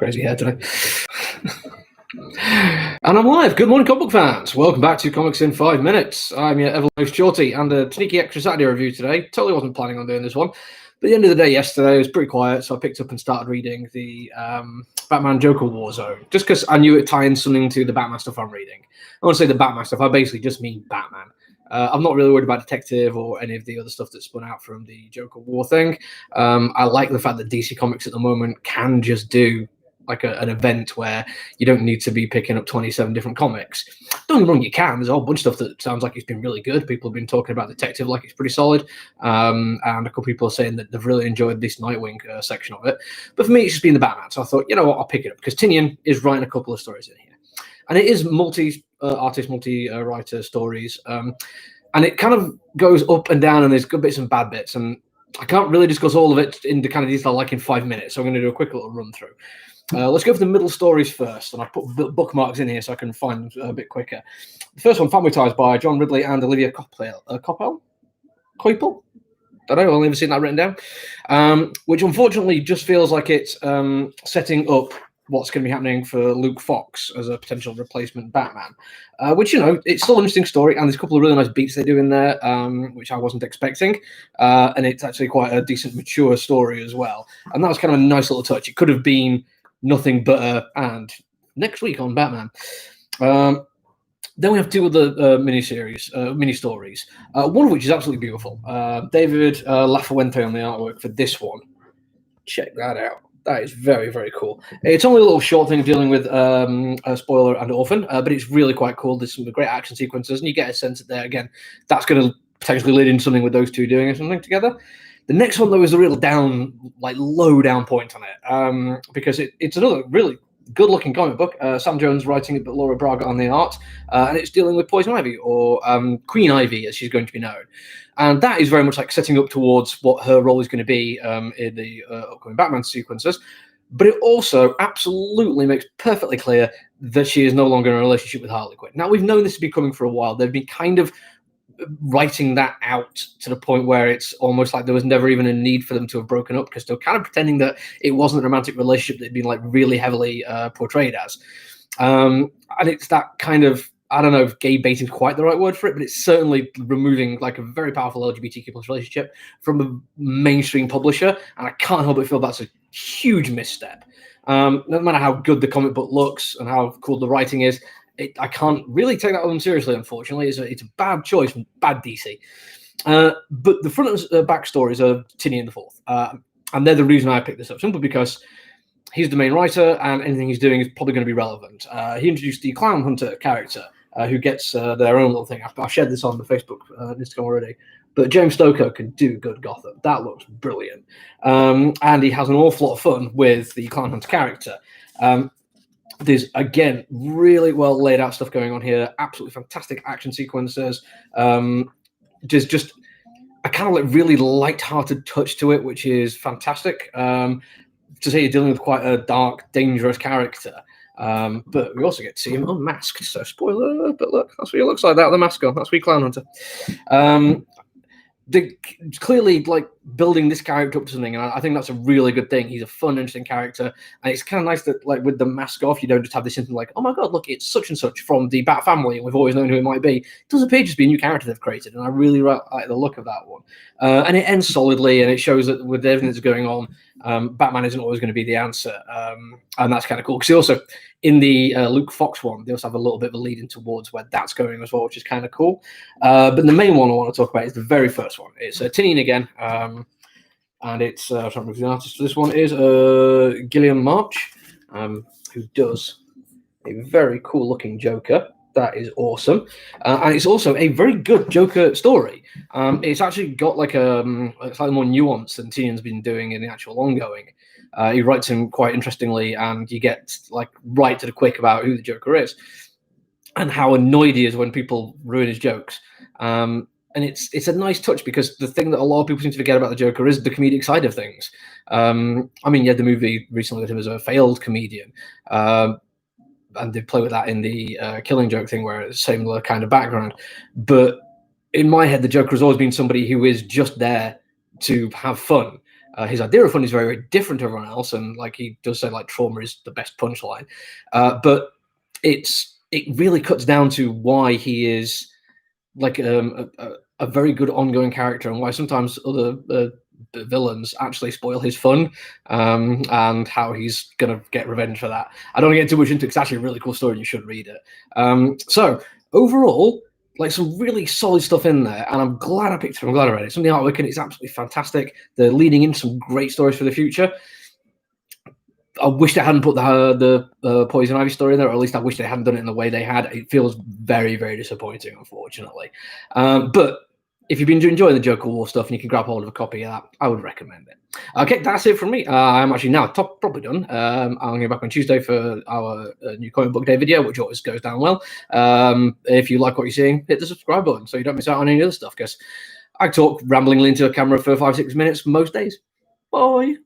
crazy hair today. And I'm live. Good morning, comic book fans. Welcome back to Comics in 5 Minutes. I'm your ever-most Shorty, and a sneaky extra Saturday review today. Totally wasn't planning on doing this one. But at the end of the day yesterday, it was pretty quiet, so I picked up and started reading the Batman Joker Warzone, just because I knew it tied in something to the Batman stuff I'm reading. I want to say the Batman stuff, I basically just mean Batman. I'm not really worried about Detective or any of the other stuff that spun out from the Joker War thing. I like the fact that DC Comics at the moment can just do like an event where you don't need to be picking up 27 different comics. Don't get me wrong, you can. There's a whole bunch of stuff that sounds like it's been really good. People have been talking about Detective like it's pretty solid. And a couple people are saying that they've really enjoyed this Nightwing section of it. But for me, it's just been the Batman. So I thought, you know what, I'll pick it up because Tinian is writing a couple of stories in here. And it is multi-artist, multi-writer stories. And it kind of goes up and down, and there's good bits and bad bits. And I can't really discuss all of it in the kind of detail like in 5 minutes. So I'm going to do a quick little run through. Let's go for the middle stories first, and I've put bookmarks in here so I can find them a bit quicker. The first one, Family Ties by John Ridley and Olivia Ka-Pow? Don't know, I've never seen that written down. Which unfortunately just feels like it's setting up what's going to be happening for Luke Fox as a potential replacement Batman. Which, you know, it's still an interesting story, and there's a couple of really nice beats they do in there, which I wasn't expecting. And it's actually quite a decent, mature story as well. And that was kind of a nice little touch. It could have been nothing but and next week on Batman. Then we have two other mini stories, one of which is absolutely beautiful. David Lafuente on the artwork for this one. Check that out. That is very, very cool. It's only a little short thing dealing with a spoiler and orphan, but it's really quite cool. There's some great action sequences, and you get a sense that there again, that's going to potentially lead into something with those two doing something together. The next one, though, is a real low down point on it, because it's another really good-looking comic book. Sam Jones writing it, but Laura Braga on the art, and it's dealing with Poison Ivy, or Queen Ivy, as she's going to be known. And that is very much like setting up towards what her role is going to be in the upcoming Batman sequences. But it also absolutely makes perfectly clear that she is no longer in a relationship with Harley Quinn. Now, we've known this to be coming for a while. They've been kind of writing that out to the point where it's almost like there was never even a need for them to have broken up, because they're kind of pretending that it wasn't a romantic relationship that had been like really heavily portrayed as. And it's that kind of, I don't know if gay baiting is quite the right word for it, but it's certainly removing like a very powerful LGBTQ plus relationship from a mainstream publisher. And I can't help but feel that's a huge misstep. No matter how good the comic book looks and how cool the writing is, I can't really take that one seriously, unfortunately. It's a bad choice from bad DC. But the front and back stories are Tinian the Fourth. And they're the reason I picked this up, simply because he's the main writer, and anything he's doing is probably going to be relevant. He introduced the Clown Hunter character, who gets their own little thing. I've shared this on the Facebook and Instagram already. But James Stoker can do good Gotham. That looks brilliant. And he has an awful lot of fun with the Clown Hunter character. There's, again, really well laid out stuff going on here. Absolutely fantastic action sequences. There's just a kind of like really light-hearted touch to it, which is fantastic. To say you're dealing with quite a dark, dangerous character. But we also get to see him unmasked. So spoiler, but look, that's what he looks like without the mask on. That's what Clown Hunter. They're clearly like building this character up to something, and I think that's a really good thing. He's a fun, interesting character, and it's kind of nice that, like, with the mask off, you don't just have this something like, oh my god, look, it's such and such from the Bat family, and we've always known who it might be. It doesn't appear just be a new character they've created, and I really like the look of that one. And it ends solidly, and it shows that with everything that's going on, Batman isn't always going to be the answer, and that's kind of cool. Because also in the Luke Fox one, they also have a little bit of a lead in towards where that's going as well, which is kind of cool. But the main one I want to talk about is the very first one. It's Tinian again, and it's I don't remember who the artist for this one is, Gillian March, who does a very cool looking Joker. That is awesome, and it's also a very good Joker story. It's actually got like a slightly more nuance than Tinian's been doing in the actual ongoing. He writes him quite interestingly, and you get like right to the quick about who the Joker is and how annoyed he is when people ruin his jokes. And it's a nice touch, because the thing that a lot of people seem to forget about the Joker is the comedic side of things. I mean, you had the movie recently with him as a failed comedian. And they play with that in the Killing Joke thing, where it's similar kind of background. But in my head, the Joker has always been somebody who is just there to have fun. His idea of fun is very, very different to everyone else, and like he does say, like trauma is the best punchline. But it really cuts down to why he is like a very good ongoing character, and why sometimes other villains actually spoil his fun, and how he's gonna get revenge for that. I don't want to get too much into it. It's actually a really cool story, and you should read it. So overall, like some really solid stuff in there, and I'm glad I picked it. I'm glad I read it. Some of the artwork in it's absolutely fantastic. They're leading into some great stories for the future. I wish they hadn't put the Poison Ivy story in there, or at least I wish they hadn't done it in the way they had. It feels very, very disappointing, unfortunately. But if you've been enjoying the Joker War stuff and you can grab hold of a copy of that, I would recommend it. Okay, that's it from me. I'm actually now probably done. I'm going to be back on Tuesday for our new comic book day video, which always goes down well. If you like what you're seeing, hit the subscribe button so you don't miss out on any other stuff, because I talk ramblingly into a camera for 5-6 minutes most days. Bye.